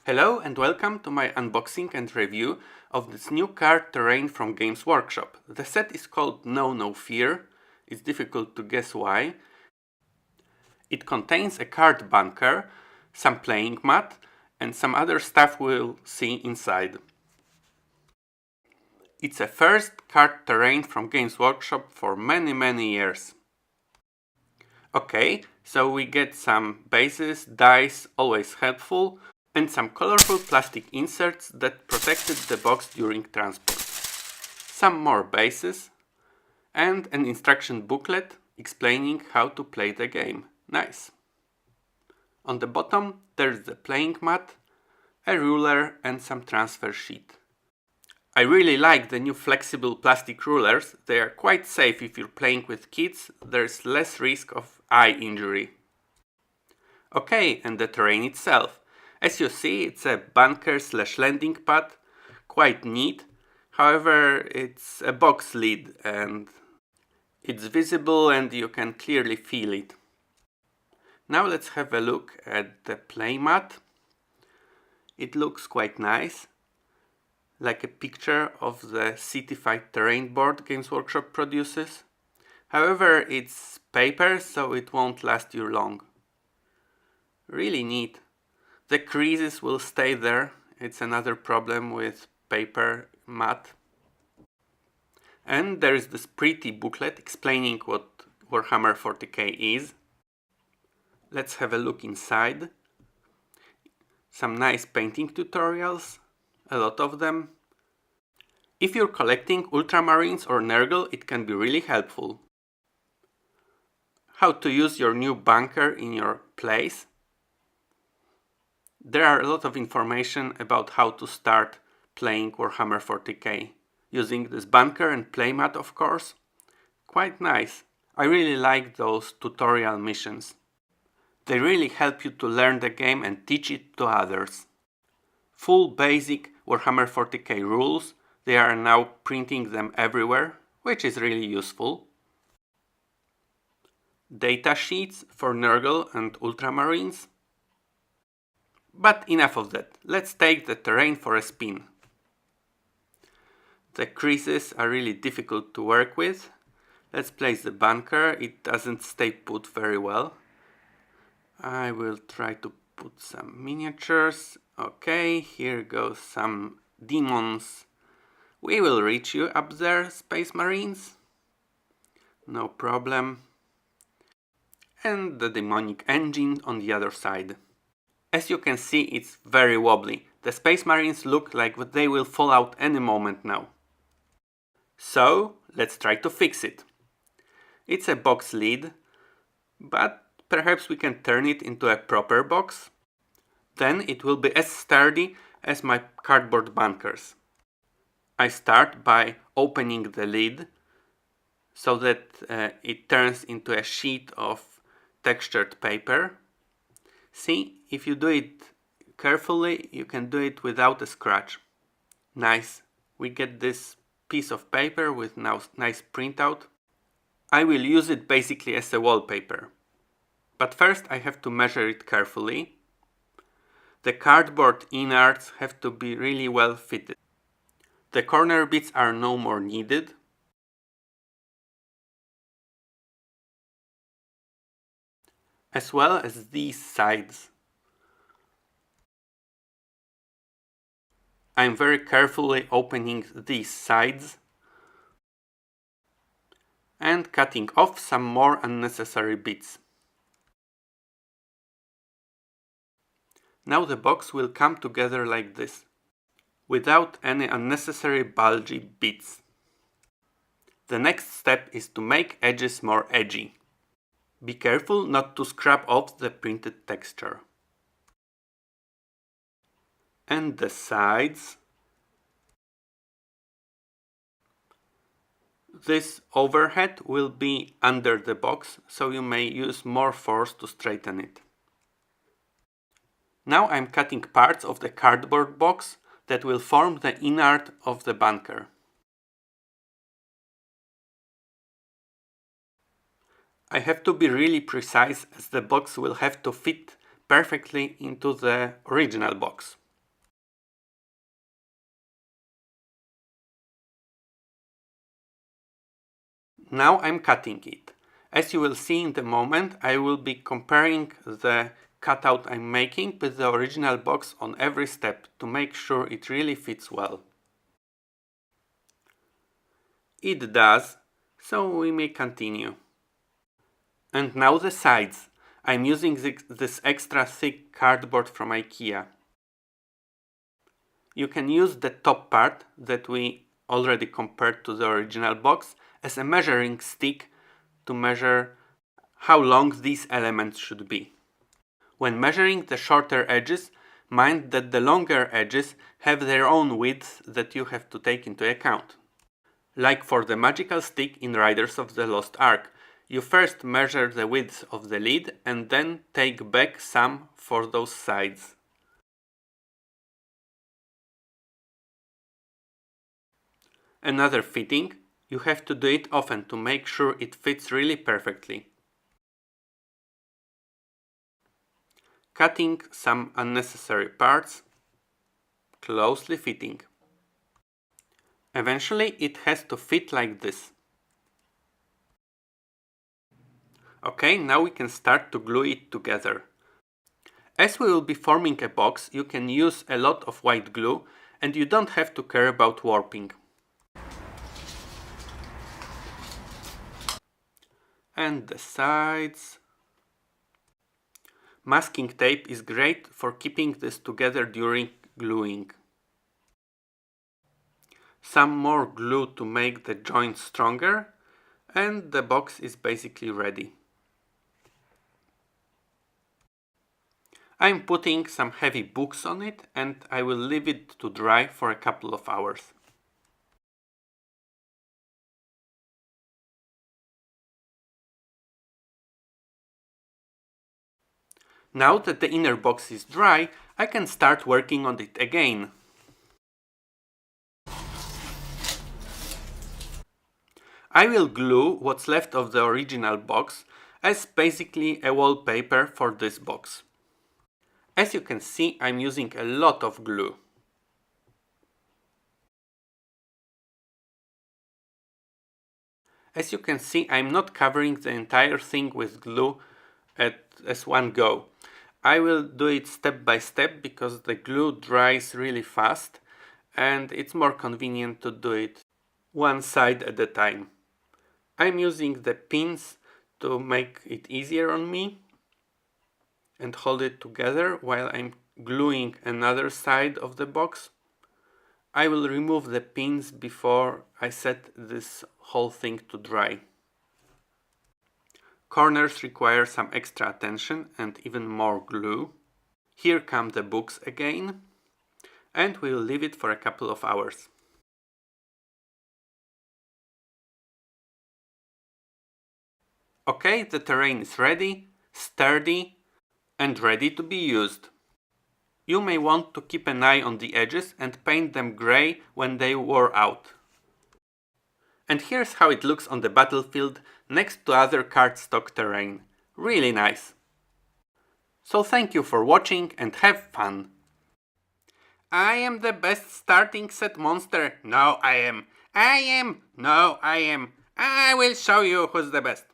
Hello and welcome to my unboxing and review of this new card terrain from Games Workshop. The set is called No Fear. It's difficult to guess why. It contains a card bunker, some playing mat and some other stuff we'll see inside. It's a first card terrain from Games Workshop for many years. Okay, so we get some bases, dice, always helpful, and some colorful plastic inserts that protected the box during transport. Some more bases, and an instruction booklet explaining how to play the game. Nice. On the bottom there's the playing mat, a ruler and some transfer sheet. I really like the new flexible plastic rulers. They are quite safe if you're playing with kids. There's less risk of eye injury. Okay, and the terrain itself. As you see, it's a bunker/landing pad, quite neat. However, it's a box lid and it's visible and you can clearly feel it. Now let's have a look at the playmat. It looks quite nice, like a picture of the Cityfight terrain board Games Workshop produces. However, it's paper, so it won't last you long. Really neat. The creases will stay there. It's another problem with paper mat. And there is this pretty booklet explaining what Warhammer 40k is. Let's have a look inside. Some nice painting tutorials, a lot of them. If you're collecting Ultramarines or Nurgle, it can be really helpful. How to use your new bunker in your place. There are a lot of information about how to start playing Warhammer 40k. Using this bunker and playmat, of course. Quite nice. I really like those tutorial missions. They really help you to learn the game and teach it to others. Full basic Warhammer 40k rules. They are now printing them everywhere, which is really useful. Data sheets for Nurgle and Ultramarines. But enough of that. Let's take the terrain for a spin. The creases are really difficult to work with. Let's place the bunker. It doesn't stay put very well. I will try to put some miniatures. Okay, here goes some demons. We will reach you up there, Space Marines. No problem. And the demonic engine on the other side. As you can see, it's very wobbly. The Space Marines look like they will fall out any moment now. So, let's try to fix it. It's a box lid, but perhaps we can turn it into a proper box. Then it will be as sturdy as my cardboard bunkers. I start by opening the lid so that it turns into a sheet of textured paper. See, if you do it carefully, you can do it without a scratch. Nice. We get this piece of paper with now nice printout. I will use it basically as a wallpaper. But first I have to measure it carefully. The cardboard innards have to be really well fitted. The corner bits are no more needed. As well as these sides. I'm very carefully opening these sides and cutting off some more unnecessary bits. Now the box will come together like this, without any unnecessary bulgy bits. The next step is to make edges more edgy. Be careful not to scrub off the printed texture. And the sides. This overhead will be under the box, so you may use more force to straighten it. Now I'm cutting parts of the cardboard box that will form the innard of the bunker. I have to be really precise as the box will have to fit perfectly into the original box. Now I'm cutting it. As you will see in the moment, I will be comparing the cutout I'm making with the original box on every step to make sure it really fits well. It does, so we may continue. And now the sides. I'm using this extra thick cardboard from IKEA. You can use the top part that we already compared to the original box as a measuring stick to measure how long these elements should be. When measuring the shorter edges, mind that the longer edges have their own width that you have to take into account. Like for the magical stick in Riders of the Lost Ark, you first measure the width of the lid and then take back some for those sides. Another fitting, you have to do it often to make sure it fits really perfectly. Cutting some unnecessary parts, closely fitting. Eventually it has to fit like this. Okay, now we can start to glue it together. As we will be forming a box, you can use a lot of white glue and you don't have to care about warping. And the sides. Masking tape is great for keeping this together during gluing. Some more glue to make the joints stronger, and the box is basically ready. I'm putting some heavy books on it and I will leave it to dry for a couple of hours. Now that the inner box is dry, I can start working on it again. I will glue what's left of the original box as basically a wallpaper for this box. As you can see, I'm using a lot of glue. As you can see, I'm not covering the entire thing with glue as one go. I will do it step by step because the glue dries really fast and it's more convenient to do it one side at a time. I'm using the pins to make it easier on me and hold it together while I'm gluing another side of the box. I will remove the pins before I set this whole thing to dry. Corners require some extra attention and even more glue. Here come the books again, and we'll leave it for a couple of hours. Okay, the terrain is ready, sturdy, and ready to be used. You may want to keep an eye on the edges and paint them grey when they wore out. And here's how it looks on the battlefield next to other cardstock terrain. Really nice. So thank you for watching and have fun. I am the best starting set monster. No, I am. I am. No, I am. I will show you who's the best.